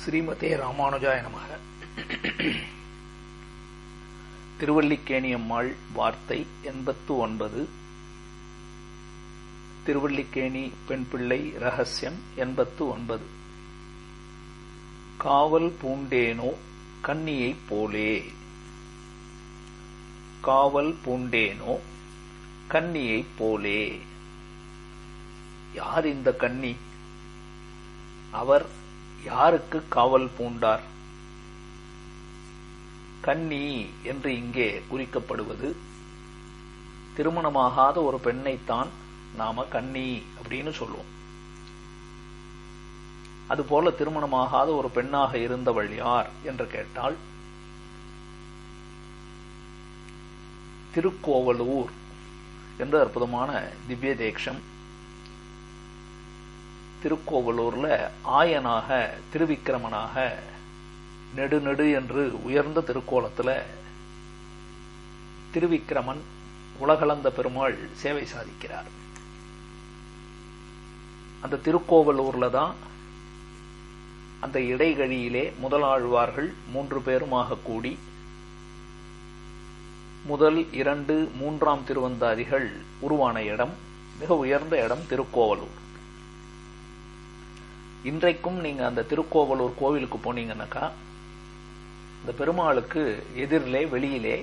ஸ்ரீமதே ராமானுஜாய நமக. திருவல்லிக்கேணியம்மாள் வார்த்தை 89. திருவல்லிக்கேணி பெண் பிள்ளை ரகசியம் 89. காவல் பூண்டேனோ கன்னியைப் போலே. காவல் பூண்டேனோ கன்னியைப் போலே. யார் இந்த கன்னி? அவர் யாருக்கு காவல் பூண்டார்? கன்னி என்று இங்கே குறிக்கப்படுவது திருமணமாகாத ஒரு பெண்ணைத்தான் நாம கன்னி அப்படின்னு சொல்லுவோம். அதுபோல திருமணமாகாத ஒரு பெண்ணாக இருந்தவள் யார் என்று கேட்டால் திருக்கோவலூர் என்ற அற்புதமான திவ்ய தேசம். திருக்கோவலூர்ல ஆயனாக திருவிக்கிரமனாக நெடு என்று உயர்ந்த திருக்கோலத்துல திருவிக்கிரமன் உலகளந்த பெருமாள் சேவை சாதிக்கிறார். அந்த திருக்கோவலூர்ல தான் அந்த இடைகழியிலே முதலாழ்வார்கள் 3 பேருமாக கூடி முதல் 2, 3ஆம் திருவந்தாதிகள் உருவான இடம், மிக உயர்ந்த இடம் திருக்கோவலூர். இன்றைக்கும் நீங்க அந்த திருக்கோவலூர் கோவிலுக்கு போனீங்கன்னாக்கா இந்த பெருமாளுக்கு எதிரிலே வெளியிலே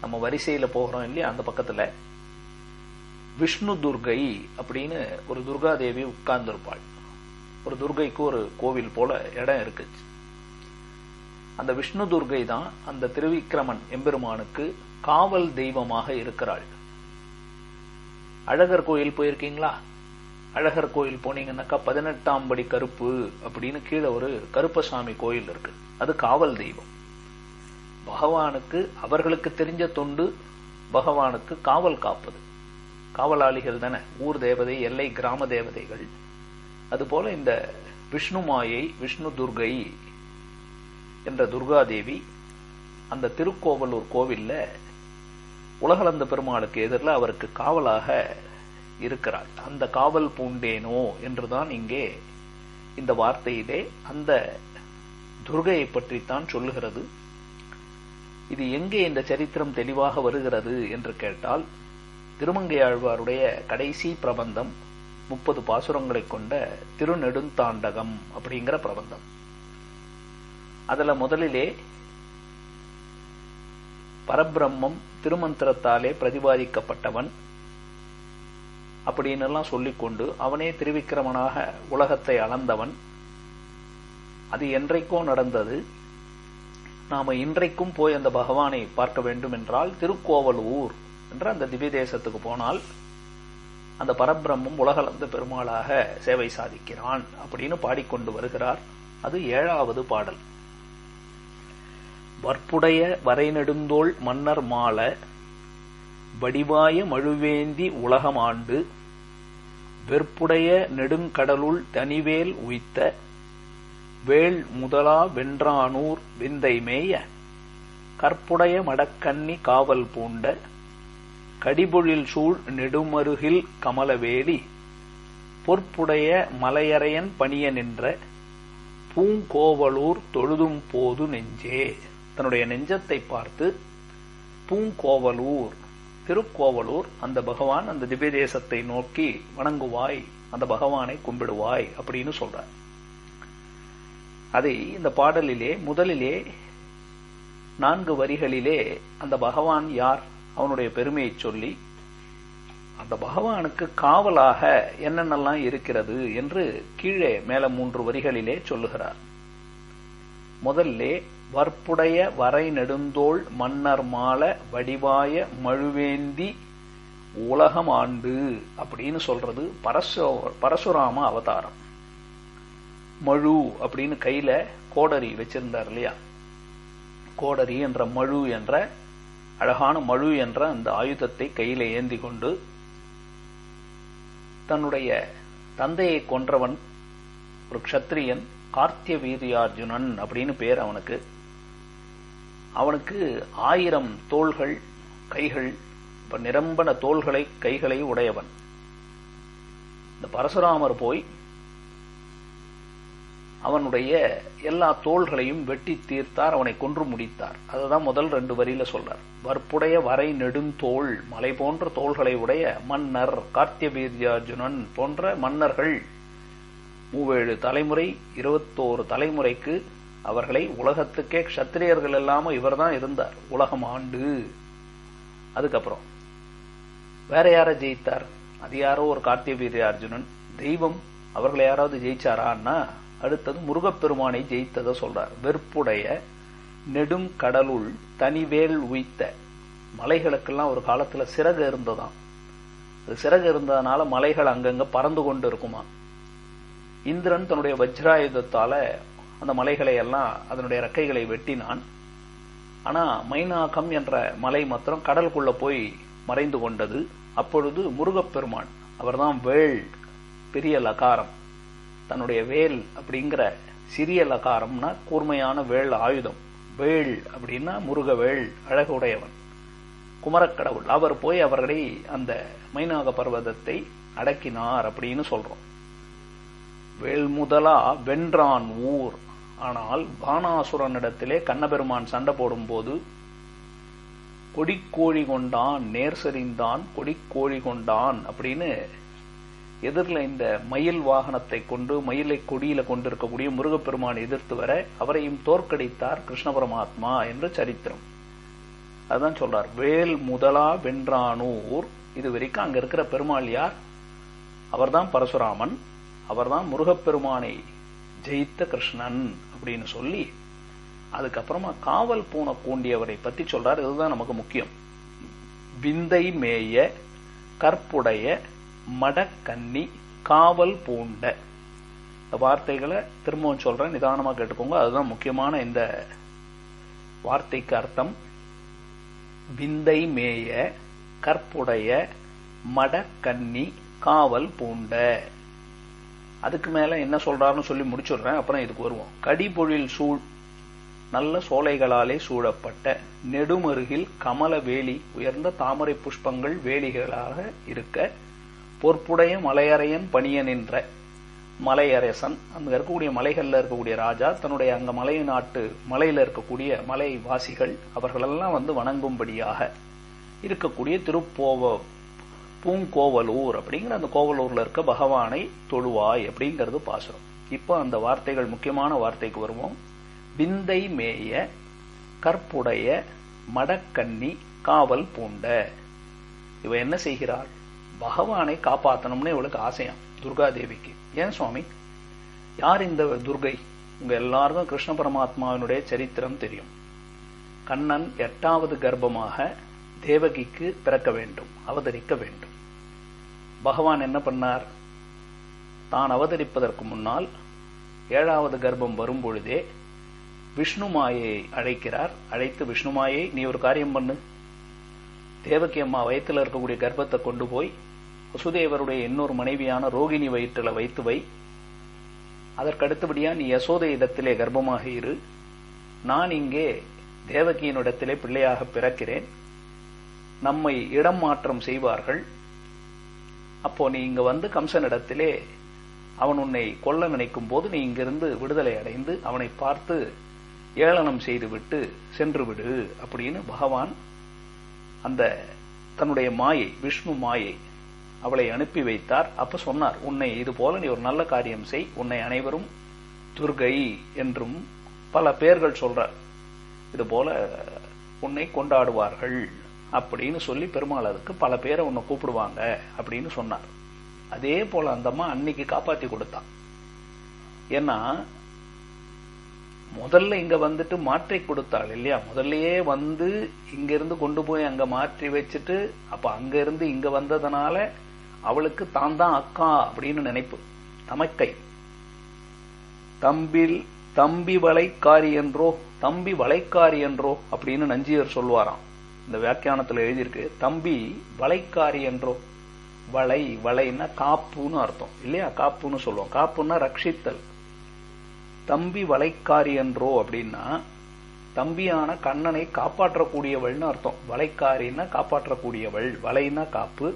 நம்ம வரிசையில போகிறோம் இல்லையா, அந்த பக்கத்துல விஷ்ணு துர்கை அப்படின்னு ஒரு துர்காதேவி உட்கார்ந்திருப்பாள். ஒரு துர்கைக்கு ஒரு கோவில் போல இடம் இருக்கு. அந்த விஷ்ணு துர்கை தான் அந்த திருவிக்கிரமன் எம்பெருமானுக்கு காவல் தெய்வமாக இருக்கிறாள். அழகர் கோயில் போயிருக்கீங்களா? அழகர் கோயில் போனீங்கன்னாக்கா 18ஆம் படி கருப்பு அப்படின்னு கீழே ஒரு கருப்பசாமி கோயில் இருக்கு. அது காவல் தெய்வம். பகவானுக்கு அவர்களுக்கு தெரிஞ்ச தொண்டு பகவானுக்கு காவல் காப்பது. காவலாளிகள் தானே, ஊர் தேவதை, எல்லை கிராம தேவதைகள். அதுபோல இந்த விஷ்ணு மாயை, விஷ்ணு துர்கை என்ற துர்காதேவி அந்த திருக்கோவலூர் கோவில்ல உலகளந்த பெருமாளுக்கு எதிரில் அவருக்கு காவலாக இருக்கிறாள். அந்த காவல் பூண்டேனோ என்றுதான் இங்கே இந்த வார்த்தையிலே அந்த துர்கையை பற்றித்தான் சொல்லுகிறது. இது எங்கே இந்த சரித்திரம் தெளிவாக வருகிறது என்று கேட்டால் திருமங்கையாழ்வாருடைய கடைசி பிரபந்தம் 30 பாசுரங்களை கொண்ட திருநெடுந்தாண்டகம் அப்படிங்கிற பிரபந்தம். அதுல முதலிலே பரபிரம்மம் திருமந்திரத்தாலே பிரதிபாதிக்கப்பட்டவன் அப்படின்னு எல்லாம் சொல்லிக்கொண்டு அவனே திருவிக்கிரமனாக உலகத்தை அளந்தவன். அது என்றைக்கோ நடந்தது. நாம இன்றைக்கும் போய் அந்த பகவானை பார்க்க வேண்டும் என்றால் திருக்கோவலூர் என்ற அந்த திவ்ய தேசத்துக்கு போனால் அந்த பரபிரம்மம் உலகளந்த பெருமாளாக சேவை சாதிக்கிறான் அப்படின்னு பாடிக்கொண்டு வருகிறார். அது 7வது பாடல். வற்புடைய வரை நெடுந்தோள் மன்னர் மாள வடிவாய மழுவேந்தி உலகமாண்டு வெற்புடைய நெடுங்கடலுள் தனிவேல் உய்த்த வேள் முதலா வென்றானூர் விந்தை மேய கற்புடைய மடக்கன்னி காவல் பூண்ட கடிபொழில் சூழ் நெடுமருகில் கமலவேலி பொற்புடைய மலையரையன் பணிய நின்ற பூங்கோவலூர் தொழுதும் போது நெஞ்சே. தன்னுடைய நெஞ்சத்தை பார்த்து பூங்கோவலூர், திருக்கோவலூர், அந்த பகவான் அந்த திவ்ய தேசத்தை நோக்கி வணங்குவாய், அந்த பகவானை கும்பிடுவாய் அப்படின்னு சொல்றார். அதை இந்த பாடலிலே முதலிலே 4 வரிகளிலே அந்த பகவான் யார், அவனுடைய பெருமையை சொல்லி அந்த பகவானுக்கு காவலாக என்னென்னலாம் இருக்கிறது என்று கீழே மேல 3 வரிகளிலே சொல்லுகிறார். முதல்லே வற்புடைய வரை நெடுந்தோள் மன்னர் மால வடிவாய மழுவேந்தி உலகம் ஆண்டு அப்படின்னு சொல்றது பரசுராம அவதாரம். மழு அப்படின்னு கையில கோடரி வச்சிருந்தார் இல்லையா, கோடரி என்ற மழு என்ற அழகான மழு என்ற அந்த ஆயுதத்தை கையில ஏந்தி கொண்டு தன்னுடைய தந்தையை கொன்றவன் ஒரு க்ஷத்ரியன், கார்த்திய வீரியார்ஜுனன் அப்படின்னு பேர் அவனுக்கு. அவனுக்கு 1000 தோள்கள், கைகள், நிரம்பன தோள்களை கைகளை உடையவன். இந்த பரசுராமர் போய் அவனுடைய எல்லா தோள்களையும் வெட்டி தீர்த்தார், அவனை கொன்று முடித்தார். அதுதான் முதல் 2 வரியில சொல்றார். வற்புடைய வரை நெடுந்தோள் மலை போன்ற தோள்களை உடைய மன்னர் கார்த்தியவீர்யார்ஜுனன் போன்ற மன்னர்கள் 37 தலைமுறை 21 தலைமுறைக்கு அவர்களை உலகத்துக்கே க்ஷத்திரியர்கள் இல்லாம இவர்தான் இருந்தார், உலகம் ஆண்டு. அதுக்கப்புறம் வேற யார ஜெயித்தார்? அது யாரோ ஒரு கார்த்தியவீர்யார்ஜுனன். தெய்வம் அவர்களை யாராவது ஜெயிச்சாரான்னா அடுத்தது முருகப்பெருமானை ஜெயித்ததை சொல்றார். வெற்புடைய நெடும் கடலுள் தனிவேல் உய்த்த. மலைகளுக்கெல்லாம் ஒரு காலத்துல சிறகு இருந்ததாம். அது சிறகு இருந்ததுனால மலைகள் அங்கங்க பறந்து கொண்டு இருக்குமா. இந்திரன் தன்னுடைய வஜ்ராயுதத்தால அந்த மலைகளை எல்லாம் அதனுடைய ரெக்கைகளை வெட்டினான். ஆனா மைனாகம் என்ற மலை மாத்திரம் கடலுக்குள்ள போய் மறைந்து கொண்டது. அப்பொழுது முருகப்பெருமான், அவர்தான் வேள், பெரிய லகாரம், தன்னுடைய வேல் அப்படிங்கிற சிறிய லகாரம்னா கூர்மையான வேள் ஆயுதம், வேள் அப்படின்னா முருகவேள், அழகுடையவன், குமரக்கடவுள். அவர் போய் அவர்களை அந்த மைனாக பர்வதத்தை அடக்கினார் அப்படின்னு சொல்றோம். வேல் முதலா வென்றான் ஊர். ஆனால் பானாசுரனிடத்திலே கண்ணபெருமான் சண்டை போடும் போது கொடிக்கோழி கொண்டான், நேர் சரிந்தான் கொடிக்கோழி கொண்டான் அப்படின்னு எதிரில் இந்த மயில் வாகனத்தை கொண்டு மயிலை கொடியில கொண்டிருக்கக்கூடிய முருகப்பெருமான் எதிர்த்து வர அவரையும் தோற்கடித்தார் கிருஷ்ண பரமாத்மா என்று சரித்திரம். அதுதான் சொல்றார், வேல் முதலா வென்றானூர். இது வரைக்கும் அங்க இருக்கிற பெருமாள் யார்? அவர்தான் பரசுராமன், அவர்தான் முருகப்பெருமானை ஜெயித்த கிருஷ்ணன் அப்படின்னு சொல்லி அதுக்கப்புறமா காவல் பூன கூண்டியவரை பத்தி சொல்றார். இதுதான் நமக்கு முக்கியம். விந்தை மேய கற்புடைய மடக்கன்னி காவல் பூண்ட. இந்த வார்த்தைகளை திரும்பவும் சொல்றேன், நிதானமா கேட்டுக்கோங்க. அதுதான் முக்கியமான இந்த வார்த்தைக்கு அர்த்தம். விந்தை மேய கற்புடைய மடக்கன்னி காவல் பூண்ட. அதுக்கு மேல என்ன சொல்றாருன்னு சொல்லி முடிச்சுடுறேன், அப்புறம் இதுக்கு வருவோம். கடிபொழில் சூழ், நல்ல சோலைகளாலே சூழப்பட்ட, நெடுமருகில் கமல வேலி, உயர்ந்த தாமரை புஷ்பங்கள் வேலிகளாக இருக்க, பொற்புடைய மலையரையன் பணிய நின்ற. மலையரசன், அங்க இருக்கக்கூடிய மலைகள்ல இருக்கக்கூடிய ராஜா தன்னுடைய அங்க மலை நாட்டு மலையில இருக்கக்கூடிய மலை வாசிகள் அவர்களெல்லாம் வந்து வணங்கும்படியாக இருக்கக்கூடிய பூங்கோவலூர் அப்படிங்கிற அந்த கோவலூர்ல இருக்க பகவானை தொழுவாய் அப்படிங்கிறது பாசுரம். இப்போ அந்த வார்த்தைகள், முக்கியமான வார்த்தைக்கு வருவோம். விந்தை மேய கற்புடைய மடக்கன்னி காவல் பூண்ட. இவ என்ன செய்கிறாள்? பகவானை காப்பாற்றணும்னு இவளுக்கு ஆசையாம் துர்காதேவிக்கு. ஏன் சுவாமி, யார் இந்த துர்கை? உங்க எல்லாருக்கும் கிருஷ்ண பரமாத்மாவினுடைய சரித்திரம் தெரியும். கண்ணன் 8வது கர்ப்பமாக தேவகிக்கு பிறக்க வேண்டும், அவதரிக்க வேண்டும். பகவான் என்ன பண்ணார்? தான் அவதரிப்பதற்கு முன்னால் 7வது கர்ப்பம் வரும் பொழுதே விஷ்ணுமாயை அழைக்கிறார். அழைத்து, விஷ்ணுமாயை நீ ஒரு காரியம் பண்ணு, தேவகி அம்மா வயிற்றுல இருக்கக்கூடிய கர்ப்பத்தை கொண்டு போய் வசுதேவருடைய இன்னொரு மனைவியான ரோகிணி வயிற்றுல வைத்து வை. அதற்கடுத்தபடியா நீ யசோதை இடத்திலே கர்ப்பமாக இரு. நான் இங்கே தேவகியினிடத்திலே பிள்ளையாக பிறக்கிறேன். நம்மை இடம் மாற்றம் செய்வார்கள். அப்போ நீ இங்க வந்து கம்சனிடத்திலே அவன் உன்னை கொல்ல நினைக்கும் போது நீ இங்கிருந்து விடுதலை அடைந்து அவனை பார்த்து ஏளனம் செய்துவிட்டு சென்று விடு அப்படின்னு பகவான் அந்த தன்னுடைய மாயை, விஷ்ணு மாயை, அவளை அனுப்பி வைத்தார். அப்ப சொன்னார், உன்னை இது போல நீ ஒரு நல்ல காரியம் செய், உன்னை அனைவரும் துர்கை என்றும் பல பெயர்கள் சொல்றார், இது போல உன்னை கொண்டாடுவார்கள் அப்படின்னு சொல்லி பெருமாள் அதுக்கு பல பேரை உன்னை கூப்பிடுவாங்க அப்படின்னு சொன்னார். அதே போல அந்த அம்மா அன்னைக்கு காப்பாத்தி கொடுத்தான். ஏன்னா முதல்ல இங்க வந்துட்டு மாற்றி கொடுத்தாள் இல்லையா? முதல்லயே வந்து இங்க இருந்து கொண்டு போய் அங்க மாற்றி வச்சுட்டு, அப்ப அங்க இருந்து இங்க வந்ததுனால அவளுக்கு தான் தான் அக்கா அப்படின்னு நினைப்பு. தமக்கை தம்பி வளைக்காரி என்றோ, தம்பி வளைக்காரி என்றோ அப்படின்னு நஞ்சியர் சொல்வாராம். இந்த வியாக்கியானத்துல எழுதியிருக்கு, தம்பி வளைக்காரி என்றோ. வளைன்னா காப்புன்னு அர்த்தம் இல்லையா? காப்புன்னு சொல்லுவோம். காப்புன்னா ரட்சித்தல். தம்பி வளைக்காரி என்றோ அப்படின்னா தம்பியான கண்ணனை காப்பாற்றக்கூடியவள்னு அர்த்தம். வளைக்காரின்னா காப்பாற்றக்கூடியவள், வளைனா காப்பு,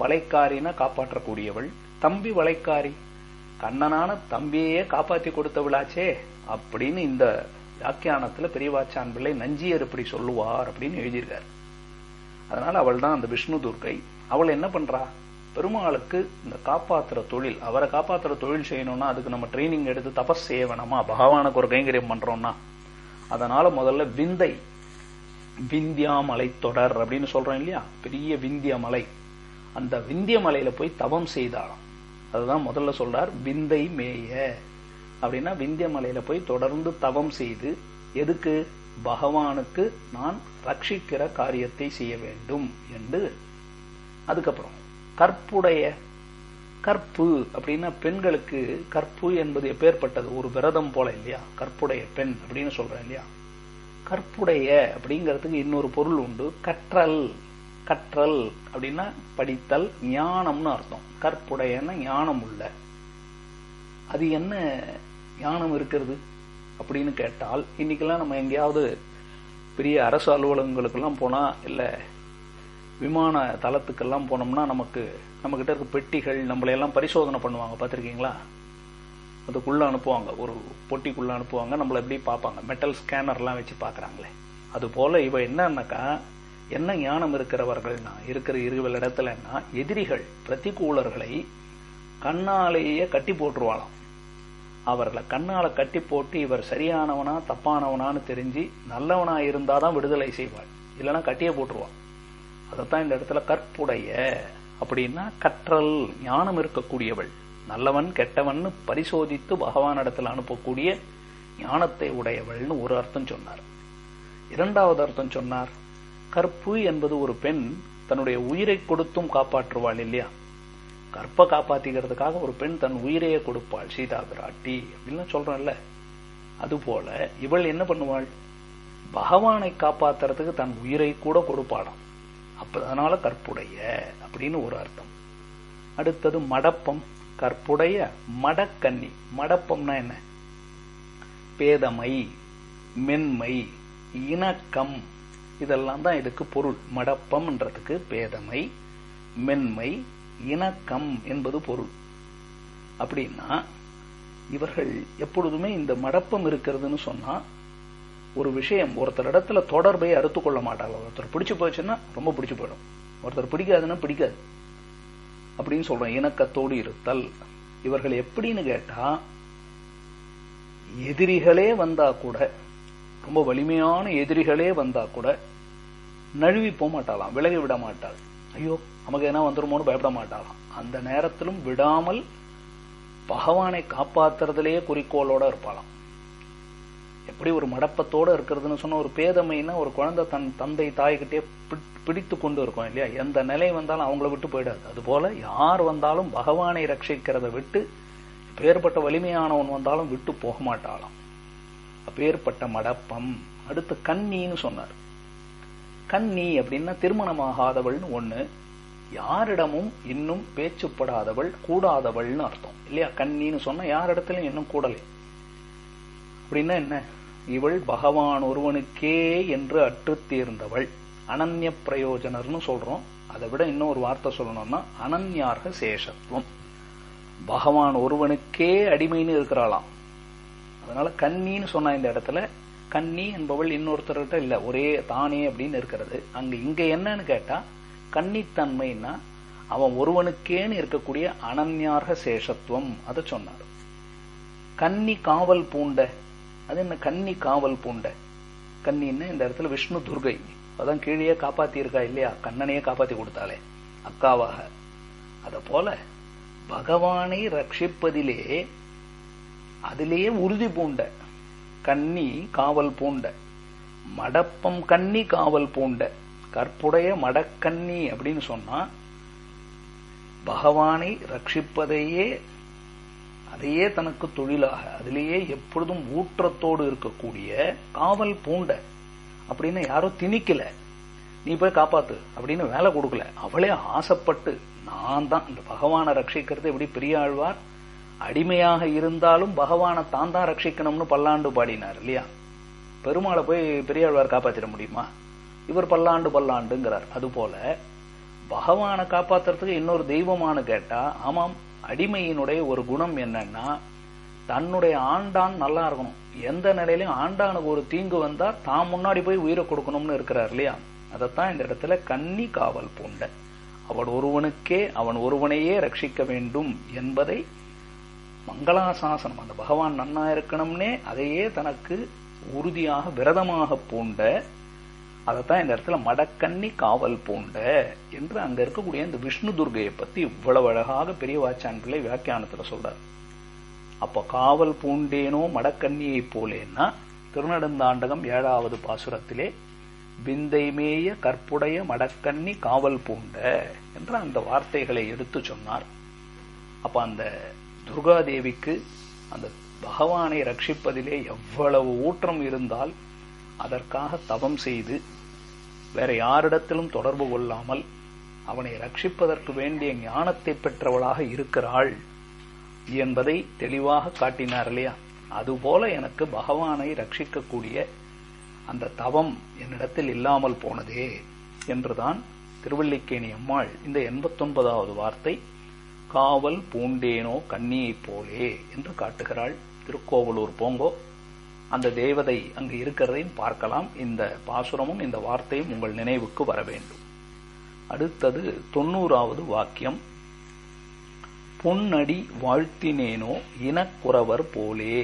வளைக்காரினா காப்பாற்றக்கூடியவள். தம்பி வளைக்காரி, கண்ணனான தம்பியே காப்பாத்தி கொடுத்தவளாச்சே அப்படின்னு இந்த வியாக்கியானத்துல பெரியவாச்சான் பிள்ளை நஞ்சியர் இப்படி சொல்லுவார் அப்படின்னு எழுதியிருக்காரு. அதனால அவள் தான் அந்த விஷ்ணு துர்க்கை. அவள் என்ன பண்றா, பெருமாளுக்கு இந்த காப்பாத்துற தொழில், அவரை காப்பாத்துற தொழில் செய்யணும்னா அதுக்கு நம்ம ட்ரைனிங் எடுத்து தபஸ் செய்ய வேணாமா, பகவானுக்கு ஒரு கைங்கரியம் பண்றோம்னா. அதனால முதல்ல விந்தியா மலை தொடர் அப்படின்னு சொல்றோம் இல்லையா, பெரிய விந்திய மலை, அந்த விந்திய மலையில போய் தவம் செய்தாளாம். அதுதான் முதல்ல சொல்றார் விந்தை மேய அப்படின்னா, விந்திய மலையில போய் தொடர்ந்து தவம் செய்து, எதுக்கு, பகவானுக்கு நான் ரட்சிக்கிற காரியத்தை செய்ய வேண்டும் என்று. அதுக்கப்புறம் கற்புடைய, கற்பு அப்படின்னா பெண்களுக்கு கற்பு என்பது எப்பேற்பட்டது, ஒரு விரதம் போல இல்லையா, கற்புடைய பெண் அப்படின்னு சொல்றேன் இல்லையா. கற்புடைய அப்படிங்கிறதுக்கு இன்னொரு பொருள் உண்டு, கற்றல். கற்றல் அப்படின்னா படித்தல், ஞானம்னு அர்த்தம். கற்புடையன்னா ஞானம் உள்ள. அது என்ன ஞானம் இருக்கிறது அப்படின்னு கேட்டால், இன்னைக்கெல்லாம் நம்ம எங்கேயாவது பெரிய அரசு அலுவலகங்களுக்கெல்லாம் போனா, இல்ல விமான தளத்துக்கெல்லாம் போனோம்னா நம்மகிட்ட இருக்க பெட்டிகள் நம்மளையெல்லாம் பரிசோதனை பண்ணுவாங்க, பார்த்திருக்கீங்களா? அதுக்குள்ள அனுப்புவாங்க, ஒரு பொட்டிக்குள்ள அனுப்புவாங்க, நம்மள எப்படி பார்ப்பாங்க, மெட்டல் ஸ்கேனர்லாம் வச்சு பார்க்கறாங்களே. அது போல இவ என்னன்னாக்கா, என்ன ஞானம் இருக்கிறவர்கள்னா, இருக்கிற இருவல் இடத்துலன்னா, எதிரிகள் பிரதிகூலர்களை கண்ணாலேயே கட்டி போட்டுருவாளாம். அவர்களை கண்ணால கட்டி போட்டு இவர் சரியானவனா தப்பானவனான்னு தெரிஞ்சு நல்லவனா இருந்தாதான் விடுதலை செய்வாள், இல்லைன்னா கட்டியே போட்டுருவான். அதைத்தான் இந்த இடத்துல கற்புடைய அப்படின்னா கற்றல், ஞானம் இருக்கக்கூடியவள், நல்லவன் கெட்டவன் பரிசோதித்து பகவான் இடத்துல அனுப்பக்கூடிய ஞானத்தை உடையவள்னு ஒரு அர்த்தம் சொன்னார். இரண்டாவது அர்த்தம் சொன்னார், கற்பு என்பது ஒரு பெண் தன்னுடைய உயிரை கொடுத்தும் காப்பாற்றுவாள் இல்லையா. கற்பை காப்பாத்திக்கிறதுக்காக ஒரு பெண் தன் உயிரையே கொடுப்பாள், சீதா பிராட்டி அப்படின்னு சொல்றோம்ல. அதுபோல இவள் என்ன பண்ணுவாள், பகவானை காப்பாத்துறதுக்கு தன் உயிரை கூட கொடுப்பாளாம். அதனால கற்புடைய அப்படின்னு ஒரு அர்த்தம். அடுத்தது மடப்பம், கற்புடைய மடக்கன்னி. மடப்பம்னா என்ன, பேதமை, மென்மை, இணக்கம், இதெல்லாம் தான் இதுக்கு பொருள். மடப்பம்ன்றதுக்கு பேதமை, மென்மை, இணக்கம் என்பது பொருள். அப்படின்னா இவர்கள் எப்பொழுதுமே இந்த மடப்பம் இருக்கிறதுன்னு சொன்னா, ஒரு விஷயம் ஒருத்தர் இடத்துல தொடர்பை அறுத்து கொள்ள மாட்டாங்க. ஒருத்தர் பிடிச்சு போச்சுன்னா ரொம்ப பிடிச்சு போயிடும், ஒருத்தர் பிடிக்காதுன்னா பிடிக்காது அப்படின்னு சொல்றோம். இணக்கத்தோடு இருத்தல். இவர்கள் எப்படின்னு கேட்டா, எதிரிகளே வந்தா கூட, ரொம்ப வலிமையான எதிரிகளே வந்தா கூட நழுவி போக மாட்டாளாம், விலகி விட மாட்டாள். ஐயோ நமக்கு என்ன வந்துருமோன்னு பயப்பட மாட்டாளாம். அந்த நேரத்திலும் விடாமல் பகவானை காப்பாத்துறதுலேயே குறிக்கோளோட இருப்பாளாம். எப்படி ஒரு மடப்பத்தோட இருக்கிறதுன்னு சொன்னா, ஒரு பேதமைன்னா ஒரு குழந்தை தன் தந்தை தாய்கிட்டே பிடித்து கொண்டு இருக்கும் இல்லையா, எந்த நிலை வந்தாலும் அவங்கள விட்டு போயிடாது. அதுபோல யார் வந்தாலும் பகவானை ரட்சிக்கிறத விட்டு, அப்பேற்பட்ட வலிமையானவன் வந்தாலும் விட்டு போக மாட்டாளாம். அப்பேற்பட்ட மடப்பம். அடுத்து கன்னின்னு சொன்னார். கன்னி அப்படின்னா திருமணமாகாதவள்னு ஒண்ணு, யாரிடமும் இன்னும் பேச்சுப்படாதவள், கூடாதவள்னு அர்த்தம் இல்லையா. கன்னின்னு சொன்னா யாரிடத்திலும் இன்னும் கூடலை அப்படின்னா என்ன, இவள் பகவான் ஒருவனுக்கே என்று அற்று தீர்ந்தவள், அனன்ய பிரயோஜனர்னு சொல்றோம். அதை விட இன்னும் ஒரு வார்த்தை சொல்லணும்னா அனன்யார்க சேஷத்துவம். பகவான் ஒருவனுக்கே அடிமைன்னு இருக்கிறாளாம். அதனால கன்னின்னு சொன்னா இந்த இடத்துல, கன்னி என்பவள் இன்னொருத்தர்கிட்ட இல்ல, ஒரே தானே அப்படின்னு இருக்கிறது. இங்க என்னன்னு கேட்டா, கன்னித்தன்மைன்னா அவன் ஒருவனுக்கேன்னு இருக்கக்கூடிய அனன்யார்க சேஷத்துவம், அதை சொன்னார். கன்னி காவல் பூண்ட, அது என்ன கன்னி காவல் பூண்ட, கன்னின்னு இந்த இடத்துல விஷ்ணு துர்கை, அதான் கீழே காப்பாத்தி இருக்கா இல்லையா, கண்ணனையே காப்பாத்தி கொடுத்தாலே அக்காவாக. அத போல பகவானை ரட்சிப்பதிலே அதிலேயே உறுதி பூண்ட கன்னி காவல் பூண்ட, மடப்பம் கன்னி காவல் பூண்ட, கற்புடைய மடக்கன்னி அப்படின்னு சொன்னா பகவானை ரட்சிப்பதையே அதையே தனக்கு தொழிலாக, அதிலேயே எப்பொழுதும் ஊற்றத்தோடு இருக்கக்கூடிய காவல் பூண்ட. அப்படின்னு யாரும் திணிக்கல, நீ போய் காப்பாத்து அப்படின்னு வேலை கொடுக்கல, அவளே ஆசைப்பட்டு நான் தான் இந்த பகவானை ரட்சிக்கிறது. எப்படி பெரியாழ்வார் அடிமையாக இருந்தாலும் பகவானை தான் தான் ரட்சிக்கணும்னு பல்லாண்டு பாடினார் இல்லையா. பெருமாளை போய் பெரியாழ்வார் காப்பாத்திட முடியுமா, இவர் பல்லாண்டுங்கிறார். அதுபோல பகவானை காப்பாத்துறதுக்கு இன்னொரு தெய்வமானு கேட்டா, ஆமாம் அடிமையினுடைய ஒரு குணம் என்னன்னா, தன்னுடைய ஆண்டான் நல்லா இருக்கணும். எந்த நிலையிலும் ஆண்டானுக்கு ஒரு தீங்கு வந்தா தான் முன்னாடி போய் உயிரை கொடுக்கணும்னு இருக்கிறார் இல்லையா? அதைத்தான் இந்த இடத்துல கன்னி காவல் பூண்ட, அவன் ஒருவனையே ரட்சிக்க வேண்டும் என்பதை மங்களாசாசனம், அந்த பகவான் நன்னா இருக்கணும்னே அதையே தனக்கு உறுதியாக விரதமாக பூண்ட, அதைத்தான் இந்த இடத்துல மடக்கன்னி காவல் பூண்ட என்று அங்க இருக்கக்கூடிய இந்த விஷ்ணு துர்கையை பத்தி இவ்வளவு அழகாக பெரியவாச்சான் பிள்ளை வியாக்கியானத்துல சொல்றார். அப்ப காவல் பூண்டேனோ மடக்கன்னியை போலேன்னா திருநெடுந்தாண்டகம் 7வது பாசுரத்திலே விந்தைமேய கற்புடைய மடக்கன்னி காவல் பூண்ட என்ற அந்த வார்த்தைகளை எடுத்து சொன்னார். அப்ப அந்த துர்காதேவிக்கு அந்த பகவானை ரட்சிப்பதிலே எவ்வளவு ஊற்றம் இருந்தால் அதற்காக தவம் செய்து வேற யாரிடத்திலும் தொடர்பு கொள்ளாமல் அவனை ரட்சிப்பதற்கு வேண்டிய ஞானத்தை பெற்றவளாக இருக்கிறாள் என்பதை தெளிவாக காட்டினார் இல்லையா? அதுபோல எனக்கு பகவானை ரட்சிக்கக்கூடிய அந்த தவம் என்னிடத்தில் இல்லாமல் போனதே என்றுதான் திருவல்லிக்கேணி அம்மாள் இந்த 89வது வார்த்தை காவல் பூண்டேனோ கன்னியை போலே என்று காட்டுகிறாள். திருக்கோவலூர் போங்கோ, அந்த தேவதை அங்கு இருக்கிறதையும் பார்க்கலாம். இந்த பாசுரமும் இந்த வார்த்தையும் உங்கள் நினைவுக்கு வர வேண்டும். அடுத்தது 90வது வாக்கியம். பொன்னடி வாழ்த்தினேனோ இனக்குறவர் போலே.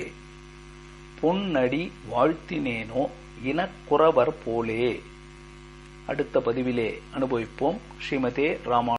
பொன்னடி வாழ்த்தினேனோ இனக்குறவர் போலே. அடுத்த பதிவிலே அனுபவிப்போம். ஸ்ரீமதே ராமா